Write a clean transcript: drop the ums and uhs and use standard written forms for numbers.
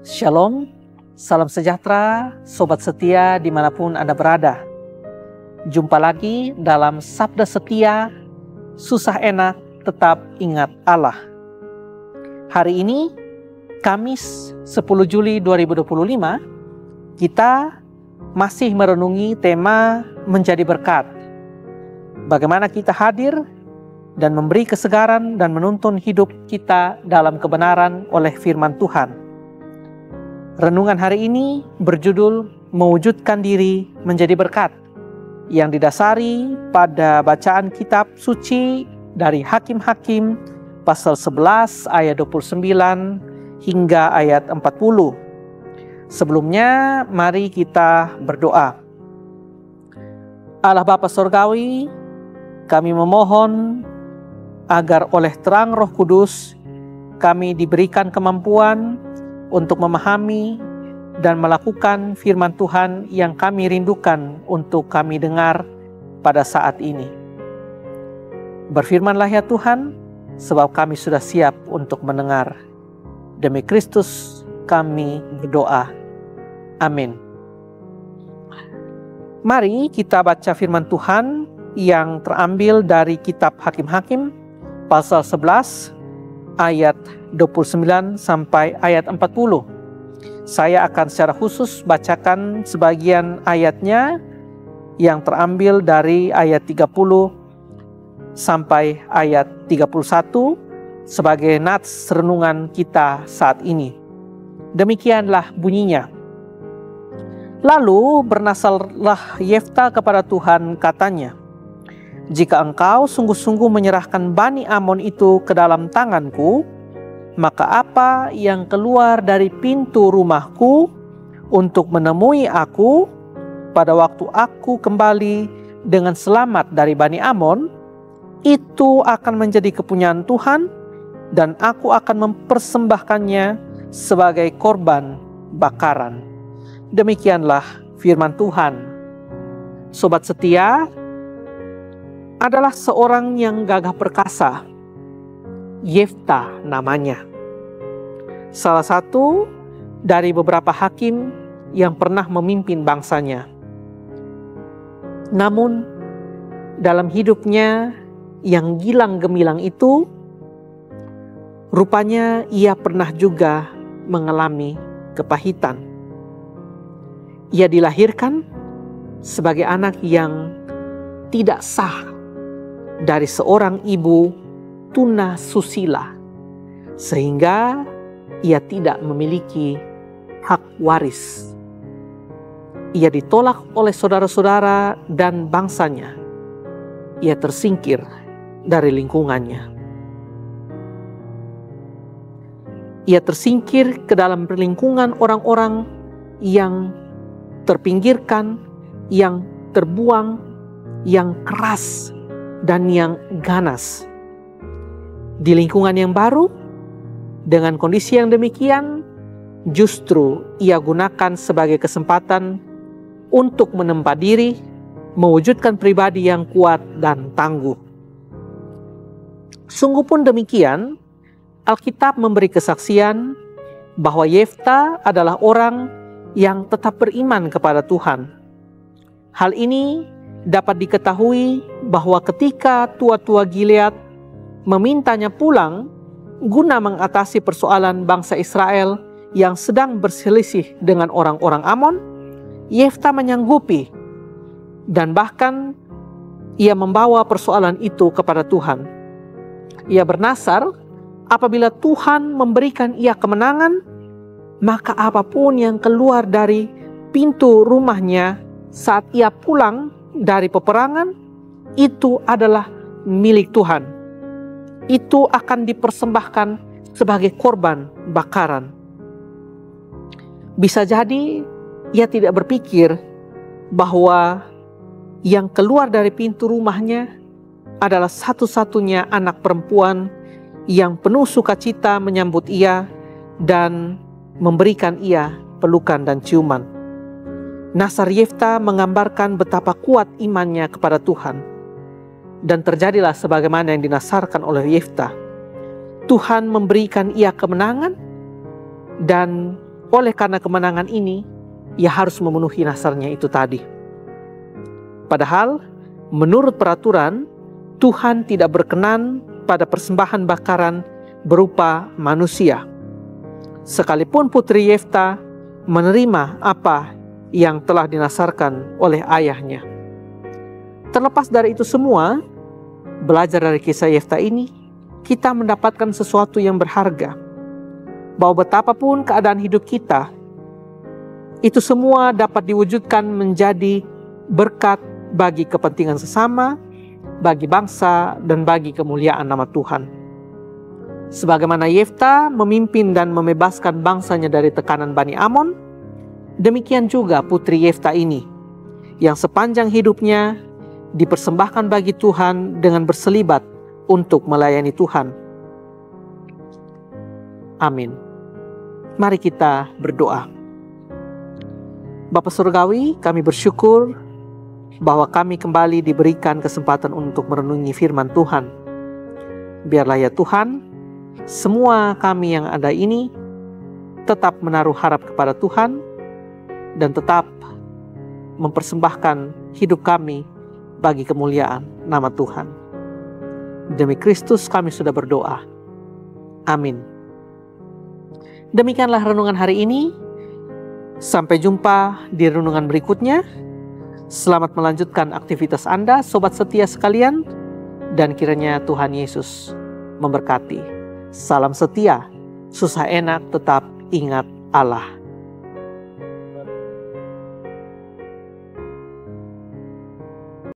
Shalom, salam sejahtera, sobat setia dimanapun Anda berada. Jumpa lagi dalam Sabda Setia, susah enak tetap ingat Allah. Hari ini, Kamis 10 Juli 2025, kita masih merenungi tema menjadi berkat. Bagaimana kita hadir dan memberi kesegaran dan menuntun hidup kita dalam kebenaran oleh firman Tuhan. Renungan hari ini berjudul Mewujudkan Diri Menjadi Berkat, yang didasari pada bacaan kitab suci dari Hakim-Hakim pasal 11 ayat 29 hingga ayat 40. Sebelumnya mari kita berdoa. Allah Bapa Sorgawi, kami memohon agar oleh terang Roh Kudus kami diberikan kemampuan untuk memahami dan melakukan firman Tuhan yang kami rindukan untuk kami dengar pada saat ini. Berfirmanlah ya Tuhan, sebab kami sudah siap untuk mendengar. Demi Kristus kami berdoa. Amin. Mari kita baca firman Tuhan yang terambil dari kitab Hakim-Hakim pasal 11 ayat 29 sampai ayat 40. Saya akan secara khusus bacakan sebagian ayatnya yang terambil dari ayat 30 sampai ayat 31 sebagai nats renungan kita saat ini. Demikianlah bunyinya. Lalu bernasalah Yefta kepada Tuhan, katanya, "Jika engkau sungguh-sungguh menyerahkan Bani Amon itu ke dalam tanganku, maka apa yang keluar dari pintu rumahku untuk menemui aku pada waktu aku kembali dengan selamat dari Bani Amon, itu akan menjadi kepunyaan Tuhan dan aku akan mempersembahkannya sebagai korban bakaran." Demikianlah firman Tuhan. Sobat setia, adalah seorang yang gagah perkasa. Yefta namanya. Salah satu dari beberapa hakim yang pernah memimpin bangsanya. Namun, dalam hidupnya yang gilang gemilang itu, rupanya ia pernah juga mengalami kepahitan. Ia dilahirkan sebagai anak yang tidak sah dari seorang ibu tuna susila, sehingga ia tidak memiliki hak waris. Ia ditolak oleh saudara-saudara dan bangsanya. Ia tersingkir dari lingkungannya. Ia tersingkir ke dalam lingkungan orang-orang yang terpinggirkan, yang terbuang, yang keras, dan yang ganas. Di lingkungan yang baru, dengan kondisi yang demikian, justru ia gunakan sebagai kesempatan untuk menempa diri, mewujudkan pribadi yang kuat dan tangguh. Sungguh pun demikian, Alkitab memberi kesaksian bahwa Yefta adalah orang yang tetap beriman kepada Tuhan. Hal ini dapat diketahui bahwa ketika tua-tua Gilead memintanya pulang guna mengatasi persoalan bangsa Israel yang sedang berselisih dengan orang-orang Amon, Yefta menyanggupi dan bahkan ia membawa persoalan itu kepada Tuhan. Ia bernasar, apabila Tuhan memberikan ia kemenangan, maka apapun yang keluar dari pintu rumahnya saat ia pulang dari peperangan, itu adalah milik Tuhan. Itu akan dipersembahkan sebagai korban bakaran. Bisa jadi ia tidak berpikir bahwa yang keluar dari pintu rumahnya adalah satu-satunya anak perempuan yang penuh sukacita menyambut ia dan memberikan ia pelukan dan ciuman. Nasar Yefta menggambarkan betapa kuat imannya kepada Tuhan. Dan terjadilah sebagaimana yang dinasarkan oleh Yefta. Tuhan memberikan ia kemenangan dan oleh karena kemenangan ini, ia harus memenuhi nasarnya itu tadi. Padahal, menurut peraturan, Tuhan tidak berkenan pada persembahan bakaran berupa manusia. Sekalipun putri Yefta menerima apa yang telah dinasarkan oleh ayahnya. Terlepas dari itu semua, belajar dari kisah Yefta ini, kita mendapatkan sesuatu yang berharga. Bahwa betapapun keadaan hidup kita, itu semua dapat diwujudkan menjadi berkat bagi kepentingan sesama, bagi bangsa, dan bagi kemuliaan nama Tuhan. Sebagaimana Yefta memimpin dan membebaskan bangsanya dari tekanan Bani Amon, demikian juga putri Yefta ini, yang sepanjang hidupnya dipersembahkan bagi Tuhan dengan berselibat untuk melayani Tuhan. Amin. Mari kita berdoa. Bapa Surgawi, kami bersyukur bahwa kami kembali diberikan kesempatan untuk merenungi firman Tuhan. Biarlah ya Tuhan, semua kami yang ada ini tetap menaruh harap kepada Tuhan dan tetap mempersembahkan hidup kami bagi kemuliaan nama Tuhan. Demi Kristus kami sudah berdoa. Amin. Demikianlah renungan hari ini. Sampai jumpa di renungan berikutnya. Selamat melanjutkan aktivitas Anda, sobat setia sekalian, dan kiranya Tuhan Yesus memberkati. Salam setia, susah enak tetap ingat Allah.